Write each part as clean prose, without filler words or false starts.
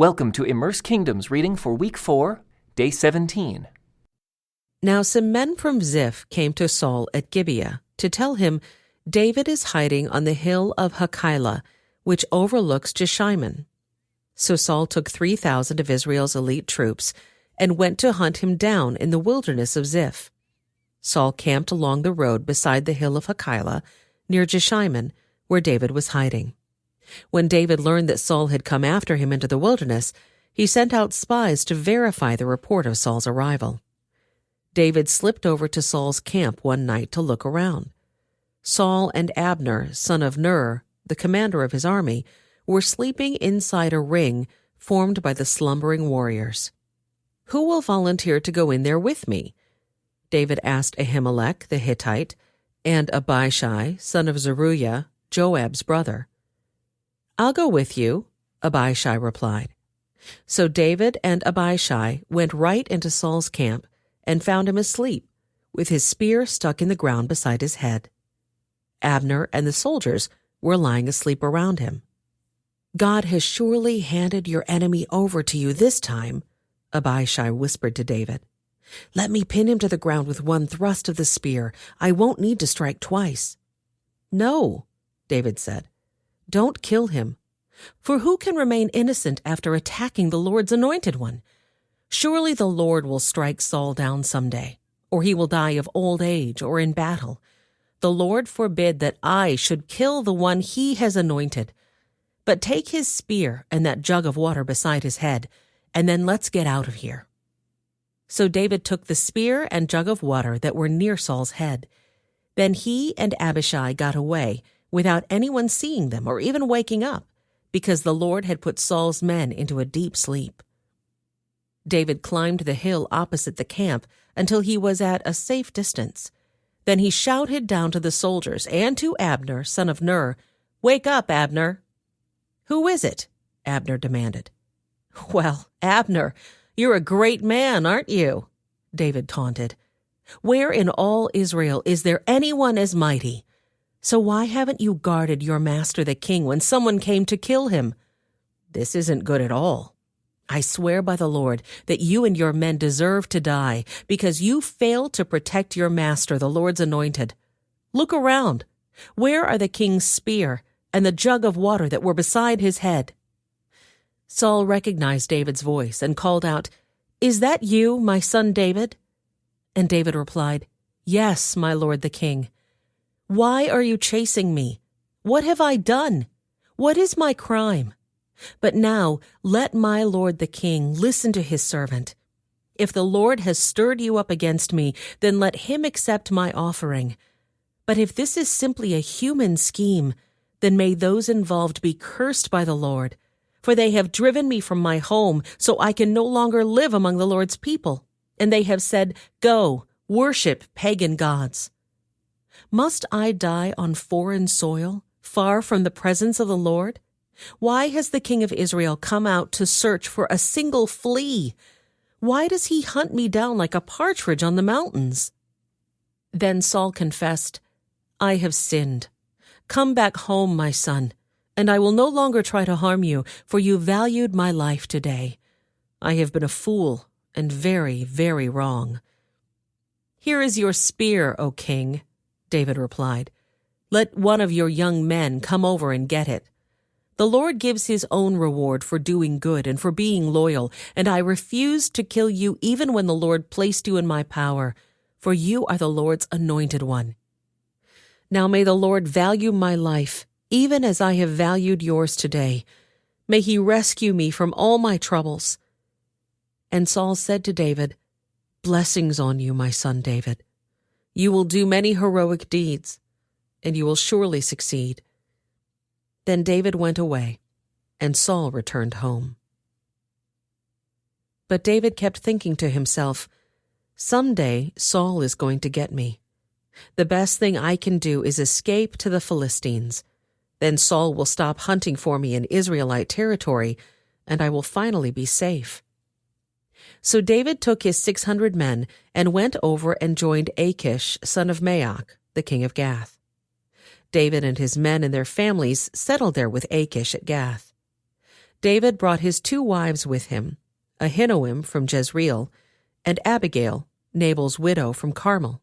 Welcome to Immerse Kingdom's reading for Week 4, Day 17. Now some men from Ziph came to Saul at Gibeah to tell him, David is hiding on the hill of Hachilah, which overlooks Jeshimon. So Saul took 3,000 of Israel's elite troops and went to hunt him down in the wilderness of Ziph. Saul camped along the road beside the hill of Hachilah, near Jeshimon, where David was hiding. When David learned that Saul had come after him into the wilderness, he sent out spies to verify the report of Saul's arrival. David slipped over to Saul's camp one night to look around. Saul and Abner, son of Ner, the commander of his army, were sleeping inside a ring formed by the slumbering warriors. "Who will volunteer to go in there with me?" David asked Ahimelech the Hittite and Abishai, son of Zeruiah, Joab's brother. "I'll go with you," Abishai replied. So David and Abishai went right into Saul's camp and found him asleep, with his spear stuck in the ground beside his head. Abner and the soldiers were lying asleep around him. "God has surely handed your enemy over to you this time," Abishai whispered to David. "Let me pin him to the ground with one thrust of the spear. I won't need to strike twice." "No," David said. "Don't kill him. For who can remain innocent after attacking the Lord's anointed one? Surely the Lord will strike Saul down someday, or he will die of old age or in battle. The Lord forbid that I should kill the one he has anointed. But take his spear and that jug of water beside his head, and then let's get out of here." So David took the spear and jug of water that were near Saul's head. Then he and Abishai got away without anyone seeing them or even waking up, because the Lord had put Saul's men into a deep sleep. David climbed the hill opposite the camp until he was at a safe distance. Then he shouted down to the soldiers and to Abner, son of Ner, "Wake up, Abner!" "Who is it?" Abner demanded. "Well, Abner, you're a great man, aren't you?" David taunted. "Where in all Israel is there anyone as mighty? So why haven't you guarded your master the king when someone came to kill him? This isn't good at all. I swear by the Lord that you and your men deserve to die because you failed to protect your master, the Lord's anointed. Look around. Where are the king's spear and the jug of water that were beside his head?" Saul recognized David's voice and called out, "Is that you, my son David?" And David replied, "Yes, my lord the king. Why are you chasing me? What have I done? What is my crime? But now let my lord the king listen to his servant. If the Lord has stirred you up against me, then let him accept my offering. But if this is simply a human scheme, then may those involved be cursed by the Lord, for they have driven me from my home so I can no longer live among the Lord's people, and they have said, 'Go, worship pagan gods.' Must I die on foreign soil, far from the presence of the Lord? Why has the king of Israel come out to search for a single flea? Why does he hunt me down like a partridge on the mountains?" Then Saul confessed, "I have sinned. Come back home, my son, and I will no longer try to harm you, for you valued my life today. I have been a fool and very, very wrong." "Here is your spear, O king," David replied. "Let one of your young men come over and get it. The Lord gives his own reward for doing good and for being loyal, and I refused to kill you even when the Lord placed you in my power, for you are the Lord's anointed one. Now may the Lord value my life, even as I have valued yours today. May he rescue me from all my troubles." And Saul said to David, "Blessings on you, my son David. You will do many heroic deeds, and you will surely succeed." Then David went away, and Saul returned home. But David kept thinking to himself, "Someday Saul is going to get me. The best thing I can do is escape to the Philistines. Then Saul will stop hunting for me in Israelite territory, and I will finally be safe." So David took his 600 men and went over and joined Achish, son of Maoch, the king of Gath. David and his men and their families settled there with Achish at Gath. David brought his 2 wives with him, Ahinoam from Jezreel, and Abigail, Nabal's widow from Carmel.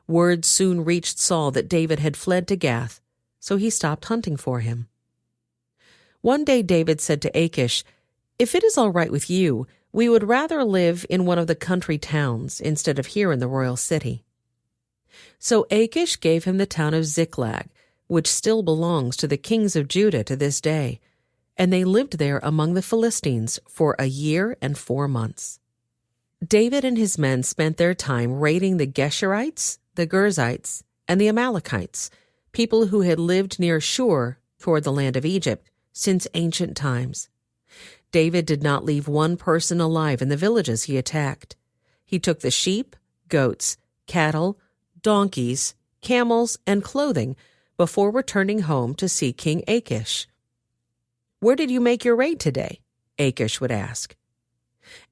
Word soon reached Saul that David had fled to Gath, so he stopped hunting for him. One day David said to Achish, "If it is all right with you, we would rather live in one of the country towns instead of here in the royal city." So Achish gave him the town of Ziklag, which still belongs to the kings of Judah to this day, and they lived there among the Philistines for 1 year and 4 months. David and his men spent their time raiding the Geshurites, the Girzites, and the Amalekites, people who had lived near Shur toward the land of Egypt since ancient times. David did not leave one person alive in the villages he attacked. He took the sheep, goats, cattle, donkeys, camels, and clothing before returning home to see King Achish. "Where did you make your raid today?" Achish would ask.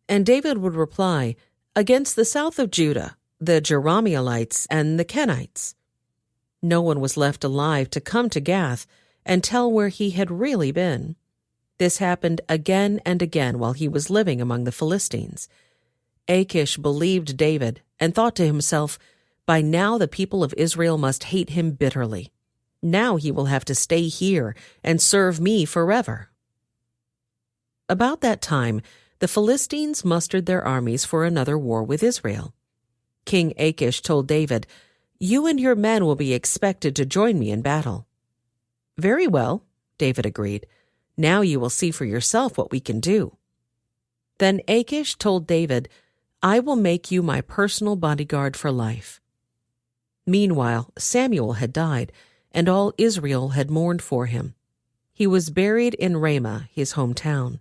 And David would reply, "Against the south of Judah, the Jerahmeelites and the Kenites." No one was left alive to come to Gath and tell where he had really been. This happened again and again while he was living among the Philistines. Achish believed David and thought to himself, "By now the people of Israel must hate him bitterly. Now he will have to stay here and serve me forever." About that time, the Philistines mustered their armies for another war with Israel. King Achish told David, "You and your men will be expected to join me in battle." "Very well," David agreed. "Now you will see for yourself what we can do." Then Achish told David, "I will make you my personal bodyguard for life." Meanwhile, Samuel had died, and all Israel had mourned for him. He was buried in Ramah, his hometown.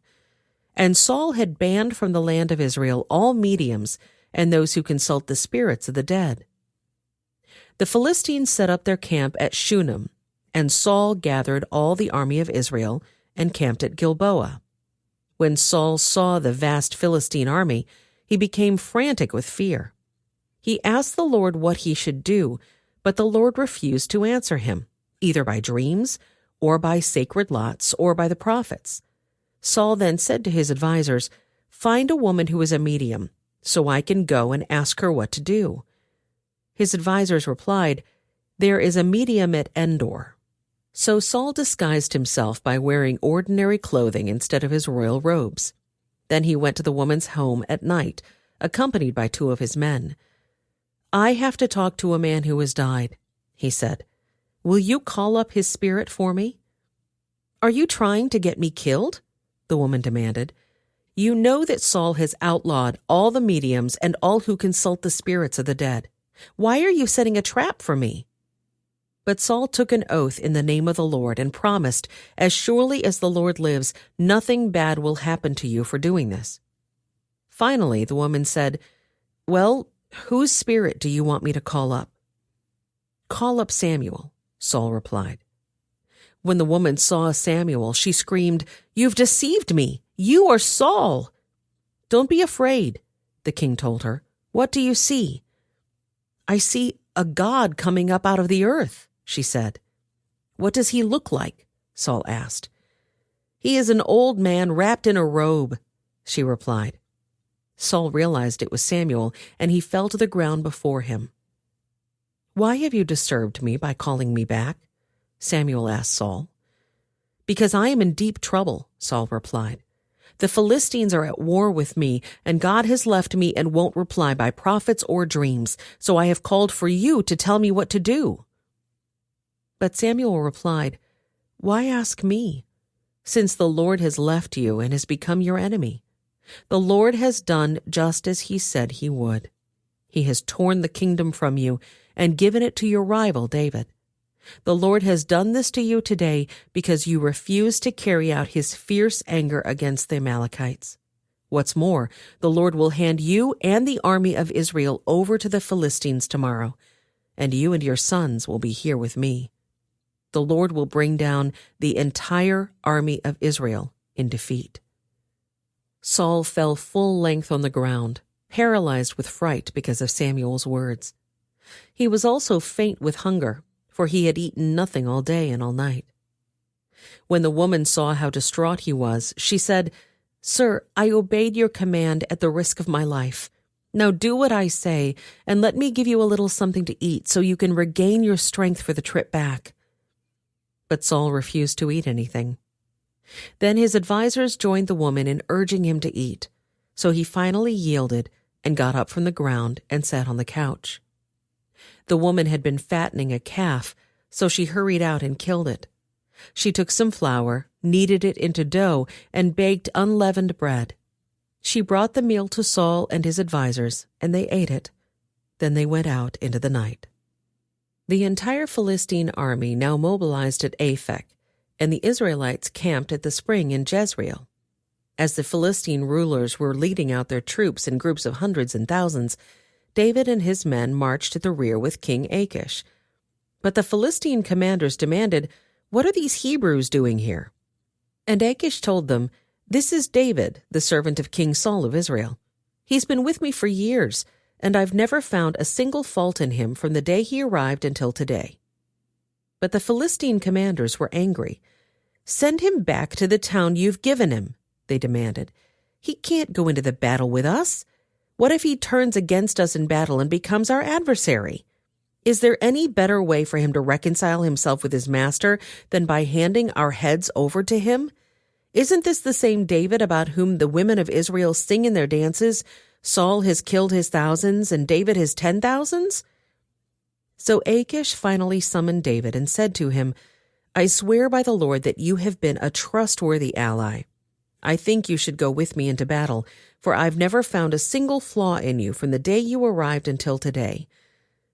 And Saul had banned from the land of Israel all mediums and those who consult the spirits of the dead. The Philistines set up their camp at Shunem, and Saul gathered all the army of Israel and camped at Gilboa. When Saul saw the vast Philistine army, he became frantic with fear. He asked the Lord what he should do, but the Lord refused to answer him, either by dreams, or by sacred lots, or by the prophets. Saul then said to his advisers, "Find a woman who is a medium, so I can go and ask her what to do." His advisers replied, "There is a medium at Endor." So Saul disguised himself by wearing ordinary clothing instead of his royal robes. Then he went to the woman's home at night, accompanied by 2 of his men. "I have to talk to a man who has died," he said. "Will you call up his spirit for me?" "Are you trying to get me killed?" the woman demanded. "You know that Saul has outlawed all the mediums and all who consult the spirits of the dead. Why are you setting a trap for me?" But Saul took an oath in the name of the Lord and promised, "As surely as the Lord lives, nothing bad will happen to you for doing this." Finally, the woman said, "Well, whose spirit do you want me to call up?" "Call up Samuel," Saul replied. When the woman saw Samuel, she screamed, "You've deceived me! You are Saul!" "Don't be afraid," the king told her. "What do you see?" "I see a god coming up out of the earth," she said. "What does he look like?" Saul asked. "He is an old man wrapped in a robe," she replied. Saul realized it was Samuel, and he fell to the ground before him. "Why have you disturbed me by calling me back?" Samuel asked Saul. "Because I am in deep trouble," Saul replied. "The Philistines are at war with me, and God has left me and won't reply by prophets or dreams, so I have called for you to tell me what to do." But Samuel replied, "Why ask me, since the Lord has left you and has become your enemy? The Lord has done just as he said he would. He has torn the kingdom from you and given it to your rival David. The Lord has done this to you today because you refused to carry out his fierce anger against the Amalekites. What's more, the Lord will hand you and the army of Israel over to the Philistines tomorrow, and you and your sons will be here with me. The Lord will bring down the entire army of Israel in defeat." Saul fell full length on the ground, paralyzed with fright because of Samuel's words. He was also faint with hunger, for he had eaten nothing all day and all night. When the woman saw how distraught he was, she said, "Sir, I obeyed your command at the risk of my life. Now do what I say, and let me give you a little something to eat so you can regain your strength for the trip back." But Saul refused to eat anything. Then his advisers joined the woman in urging him to eat, so he finally yielded and got up from the ground and sat on the couch. The woman had been fattening a calf, so she hurried out and killed it. She took some flour, kneaded it into dough, and baked unleavened bread. She brought the meal to Saul and his advisers, and they ate it. Then they went out into the night. The entire Philistine army now mobilized at Aphek, and the Israelites camped at the spring in Jezreel. As the Philistine rulers were leading out their troops in groups of hundreds and thousands, David and his men marched at the rear with King Achish. But the Philistine commanders demanded, "What are these Hebrews doing here?" And Achish told them, "This is David, the servant of King Saul of Israel. He's been with me for years, and I've never found a single fault in him from the day he arrived until today." But the Philistine commanders were angry. "Send him back to the town you've given him," they demanded. "He can't go into the battle with us. What if he turns against us in battle and becomes our adversary? Is there any better way for him to reconcile himself with his master than by handing our heads over to him? Isn't this the same David about whom the women of Israel sing in their dances, 'Saul has killed his thousands and David his 10,000s'? So Achish finally summoned David and said to him, "I swear by the Lord that you have been a trustworthy ally. I think you should go with me into battle, for I've never found a single flaw in you from the day you arrived until today.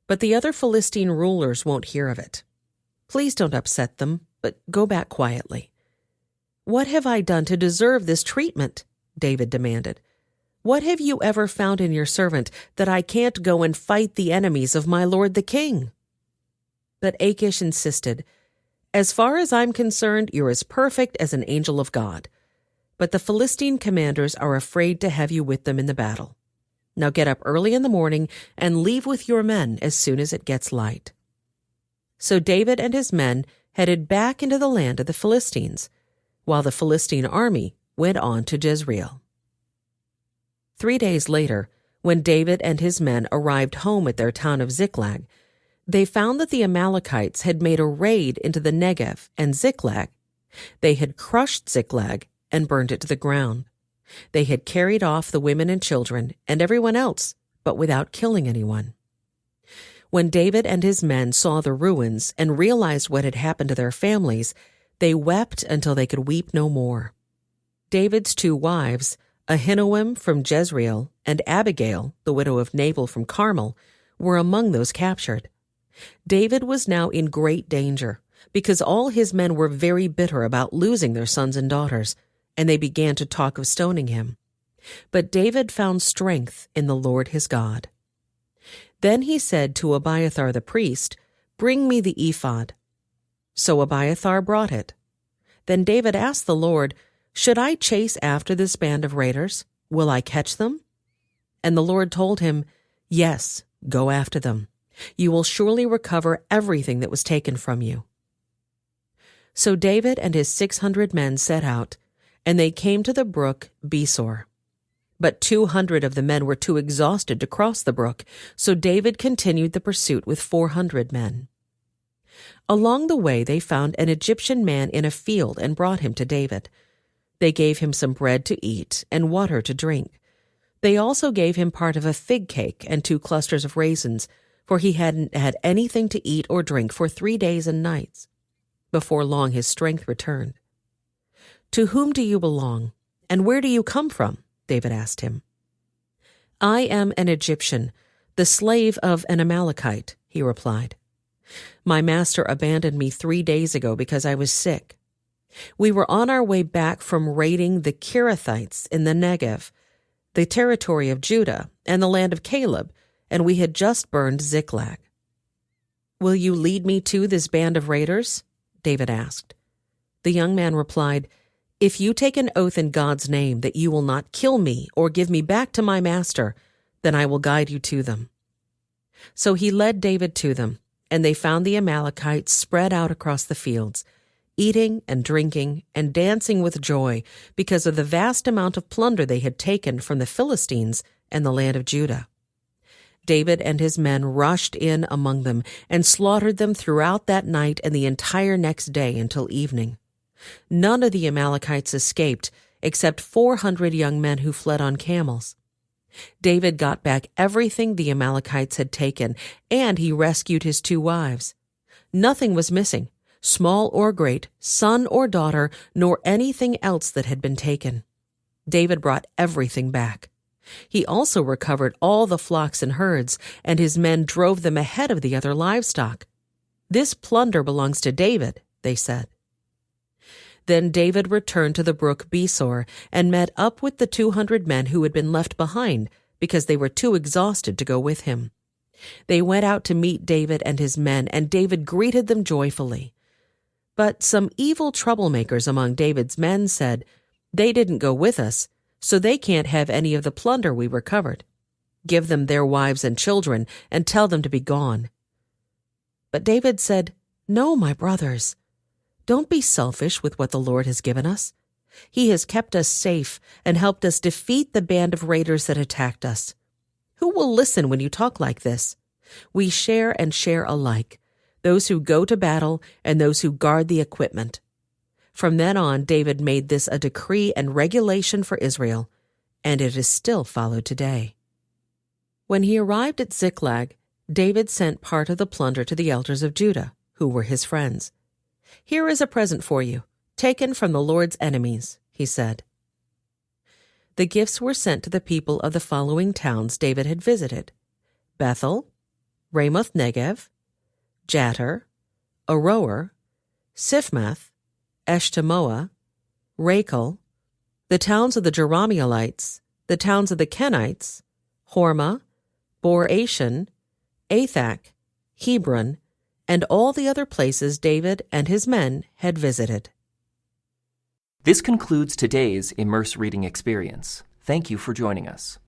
But the other Philistine rulers won't hear of it. Please don't upset them, but go back quietly." "What have I done to deserve this treatment?" David demanded. "What have you ever found in your servant that I can't go and fight the enemies of my lord the king?" But Achish insisted, "As far as I'm concerned, you're as perfect as an angel of God. But the Philistine commanders are afraid to have you with them in the battle. Now get up early in the morning and leave with your men as soon as it gets light." So David and his men headed back into the land of the Philistines, while the Philistine army went on to Jezreel. 3 days later, when David and his men arrived home at their town of Ziklag, they found that the Amalekites had made a raid into the Negev and Ziklag. They had crushed Ziklag and burned it to the ground. They had carried off the women and children and everyone else, but without killing anyone. When David and his men saw the ruins and realized what had happened to their families, they wept until they could weep no more. David's 2 wives, Ahinoam from Jezreel and Abigail, the widow of Nabal from Carmel, were among those captured. David was now in great danger because all his men were very bitter about losing their sons and daughters, and they began to talk of stoning him. But David found strength in the Lord his God. Then he said to Abiathar the priest, "Bring me the ephod." So Abiathar brought it. Then David asked the Lord, "Should I chase after this band of raiders? Will I catch them?" And the Lord told him, "Yes, go after them. You will surely recover everything that was taken from you." So David and his 600 men set out, and they came to the brook Besor. But 200 of the men were too exhausted to cross the brook, so David continued the pursuit with 400 men. Along the way they found an Egyptian man in a field and brought him to David. They gave him some bread to eat and water to drink. They also gave him part of a fig cake and 2 clusters of raisins, for he hadn't had anything to eat or drink for 3 days and nights. Before long his strength returned. "To whom do you belong, and where do you come from?" David asked him. "I am an Egyptian, the slave of an Amalekite," he replied. "My master abandoned me 3 days ago because I was sick. We were on our way back from raiding the Kirithites in the Negev, the territory of Judah, and the land of Caleb, and we had just burned Ziklag." "Will you lead me to this band of raiders?" David asked. The young man replied, "If you take an oath in God's name that you will not kill me or give me back to my master, then I will guide you to them." So he led David to them, and they found the Amalekites spread out across the fields, eating and drinking and dancing with joy because of the vast amount of plunder they had taken from the Philistines and the land of Judah. David and his men rushed in among them and slaughtered them throughout that night and the entire next day until evening. None of the Amalekites escaped, except 400 young men who fled on camels. David got back everything the Amalekites had taken, and he rescued his 2 wives. Nothing was missing, small or great, son or daughter, nor anything else that had been taken. David brought everything back. He also recovered all the flocks and herds, and his men drove them ahead of the other livestock. "This plunder belongs to David," they said. Then David returned to the brook Besor and met up with the 200 men who had been left behind because they were too exhausted to go with him. They went out to meet David and his men, and David greeted them joyfully. But some evil troublemakers among David's men said, "They didn't go with us, so they can't have any of the plunder we recovered. Give them their wives and children and tell them to be gone." But David said, "No, my brothers. Don't be selfish with what the Lord has given us. He has kept us safe and helped us defeat the band of raiders that attacked us. Who will listen when you talk like this? We share and share alike, those who go to battle and those who guard the equipment." From then on, David made this a decree and regulation for Israel, and it is still followed today. When he arrived at Ziklag, David sent part of the plunder to the elders of Judah, who were his friends. "Here is a present for you, taken from the Lord's enemies," he said. The gifts were sent to the people of the following towns David had visited: Bethel, Ramoth Negev, Jattir, Aroer, Siphmath, Eshtemoa, Rachel, the towns of the Jerahmeelites, the towns of the Kenites, Hormah, Bor-Ashan, Athak, Hebron, and all the other places David and his men had visited. This concludes today's Immerse reading experience. Thank you for joining us.